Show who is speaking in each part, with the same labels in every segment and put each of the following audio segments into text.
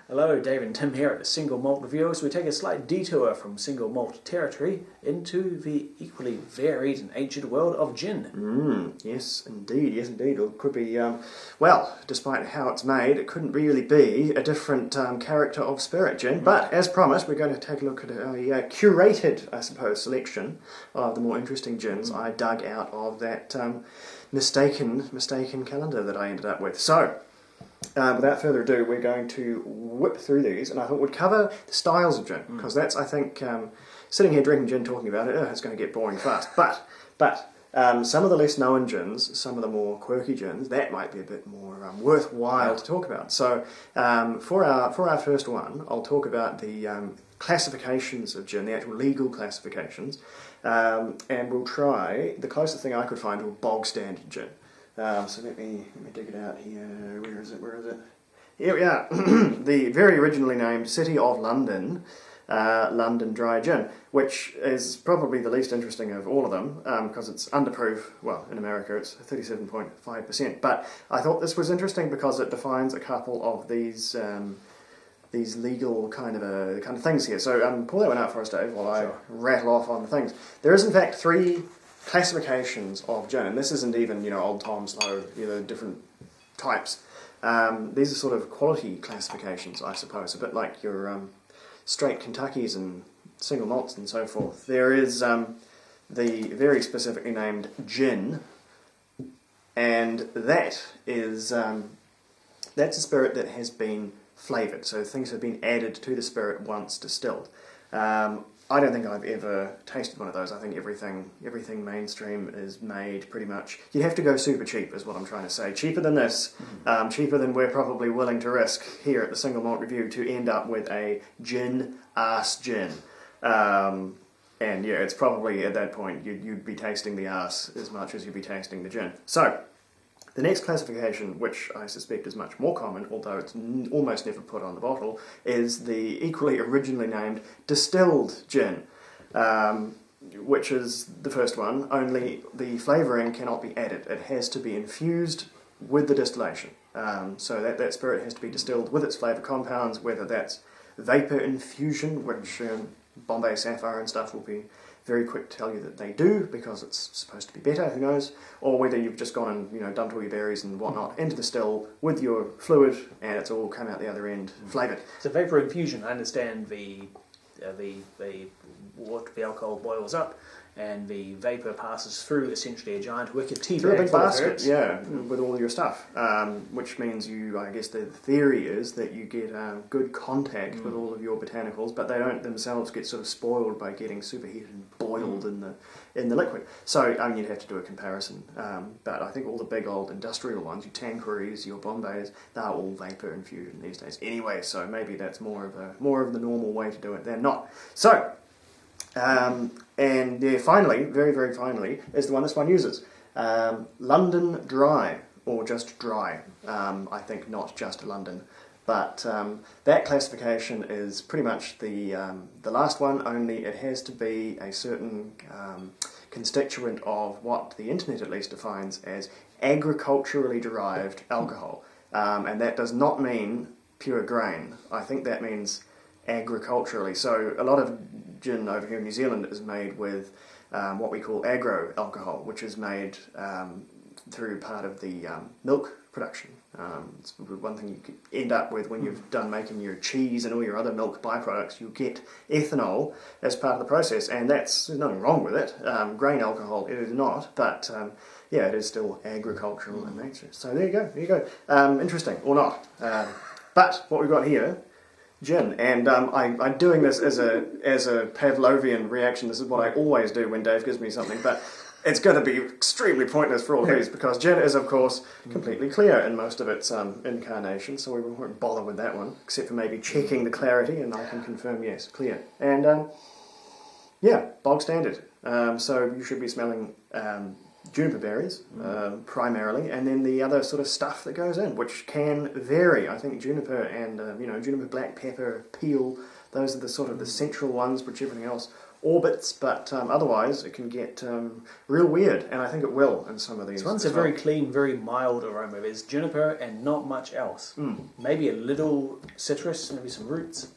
Speaker 1: Hello, Dave and Tim here at the Single Malt Review. So we take a slight detour from single malt territory into the equally varied and ancient world of gin.
Speaker 2: Yes, indeed. It could be, well, despite how it's made, it couldn't really be a different character of spirit gin. But as promised, we're going to take a look at a curated, I suppose, selection of the more interesting gins I dug out of that mistaken calendar that I ended up with. So, without further ado, we're going to whip through these, and I thought we'd cover the styles of gin, because that's, I think, sitting here drinking gin, talking about it, it's going to get boring fast. But some of the less known gins, some of the more quirky gins, that might be a bit more worthwhile to talk about. So for our first one, I'll talk about the classifications of gin, the actual legal classifications, and we'll try the closest thing I could find to a bog standard gin. So let me dig it out here. Where is it? Here we are. The very originally named City of London, London Dry Gin, which is probably the least interesting of all of them, because it's underproof. Well, in America it's 37.5%. But I thought this was interesting because it defines a couple of these legal kind of things here. So pull that one out for us, Dave, while I rattle off on the things. There is in fact three classifications of gin, and this isn't even, old Tom Slow, different types. These are sort of quality classifications, I suppose, a bit like your straight Kentuckys and single malts and so forth. There is the very specifically named gin, and that is that's a spirit that has been flavoured, so things have been added to the spirit once distilled. I don't think I've ever tasted one of those. I think everything mainstream is made pretty much... You have to go super cheap, is what I'm trying to say. Cheaper than this, cheaper than we're probably willing to risk here at the Single Malt Review to end up with a gin-ass gin. And yeah, it's probably at that point you'd be tasting the ass as much as you'd be tasting the gin. So, the next classification, which I suspect is much more common, although it's almost never put on the bottle, is the equally originally named distilled gin, which is the first one, only the flavouring cannot be added. It has to be infused with the distillation. So that spirit has to be distilled with its flavour compounds, whether that's vapour infusion, which Bombay Sapphire and stuff will be very quick to tell you that they do, because it's supposed to be better, who knows, or whether you've just gone and dumped all your berries and whatnot into the still with your fluid and it's all come out the other end flavoured.
Speaker 1: So vapor infusion, I understand the alcohol boils up and the vapour passes through essentially a giant wicker tea
Speaker 2: through
Speaker 1: bag
Speaker 2: a big basket,
Speaker 1: yeah,
Speaker 2: with all your stuff, which means I guess the theory is that you get good contact with all of your botanicals, but they don't themselves get sort of spoiled by getting superheated and boiled in the liquid. So you'd have to do a comparison, but I think all the big old industrial ones, your Tanquerays, your Bombays, they're all vapour infusion these days anyway, so maybe that's more of the normal way to do it than not. So and yeah, finally, very, very finally, is the one this one uses. London Dry, or just Dry. I think not just London. But that classification is pretty much the last one, only it has to be a certain constituent of what the internet at least defines as agriculturally derived alcohol. And that does not mean pure grain. I think that means agriculturally. So a lot of gin over here in New Zealand is made with what we call agro alcohol, which is made through part of the milk production. It's one thing you could end up with when you've done making your cheese and all your other milk byproducts. You get ethanol as part of the process, and there's nothing wrong with it. Grain alcohol it is not, but yeah, it is still agricultural in nature. So there you go. Interesting or not, but what we've got here. Gin, and I'm doing this as a Pavlovian reaction. This is what I always do when Dave gives me something, but it's going to be extremely pointless for all of these, because gin is, of course, completely clear in most of its incarnation, so we won't bother with that one, except for maybe checking the clarity, and I can confirm, yes, clear. And, yeah, bog standard. So you should be smelling juniper berries, primarily, and then the other sort of stuff that goes in, which can vary. I think juniper and, juniper black pepper, peel, Those are the sort of the central ones, which everything else orbits, but otherwise it can get real weird, and I think it will in some of these.
Speaker 1: This one's a very clean, very mild aroma. There's juniper and not much else. Maybe a little citrus, maybe some roots.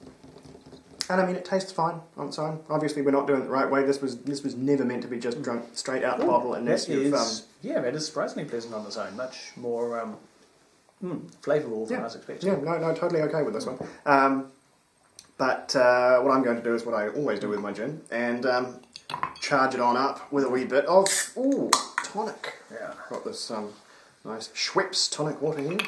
Speaker 2: And I mean, it tastes fine on its own. Obviously, we're not doing it the right way. This was never meant to be just drunk straight out the bottle, unless you've...
Speaker 1: that is surprisingly pleasant on its own. Much more flavourful than I was expecting.
Speaker 2: Yeah, no, totally okay with this one. But what I'm going to do is what I always do with my gin, and charge it on up with a wee bit of tonic.
Speaker 1: Yeah.
Speaker 2: Got this nice Schweppes tonic water here.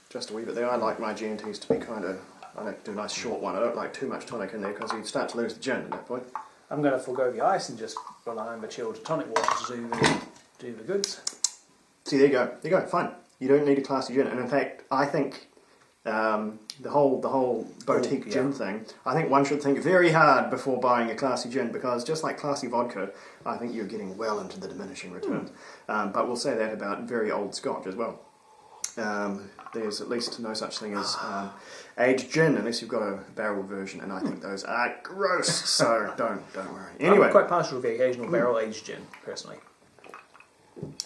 Speaker 2: Just a wee bit there. I like my G&Ts to be kind of... I like to do a nice short one. I don't like too much tonic in there because you start to lose the gin at that point.
Speaker 1: I'm going to forego the ice and just rely on the chilled tonic water to do the goods.
Speaker 2: See, there you go. There you go. Fine. You don't need a classy gin. And in fact, I think the whole boutique gin thing, I think one should think very hard before buying a classy gin, because just like classy vodka, I think you're getting well into the diminishing returns. But we'll say that about very old Scotch as well. There's at least no such thing as aged gin unless you've got a barrel version, and I think those are gross, so don't worry. Anyway,
Speaker 1: I'm quite partial to the occasional barrel aged gin, personally.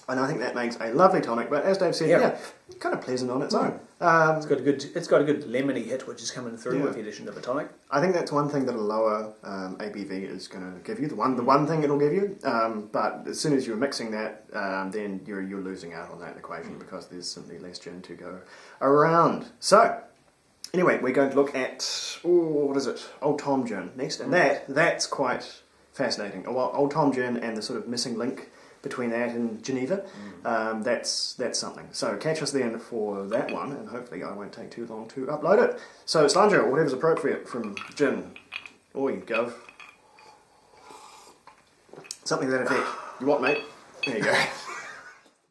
Speaker 2: And I think that makes a lovely tonic, but as Dave said, kind of pleasant on its own.
Speaker 1: It's got a good lemony hit which is coming through with the addition of a tonic.
Speaker 2: I think that's one thing that a lower ABV is going to give you. The one thing it'll give you. But as soon as you're mixing that, then you're losing out on that equation because there's simply less gin to go around. So anyway, we're going to look at what is it? Old Tom gin next, and that's quite fascinating. Old Tom gin and the sort of missing link between that and Geneva, that's something. So catch us then for that one, and hopefully I won't take too long to upload it. So Slandra, whatever's appropriate from gin. Oi, Gov. Something to that effect. You what, mate? There you go.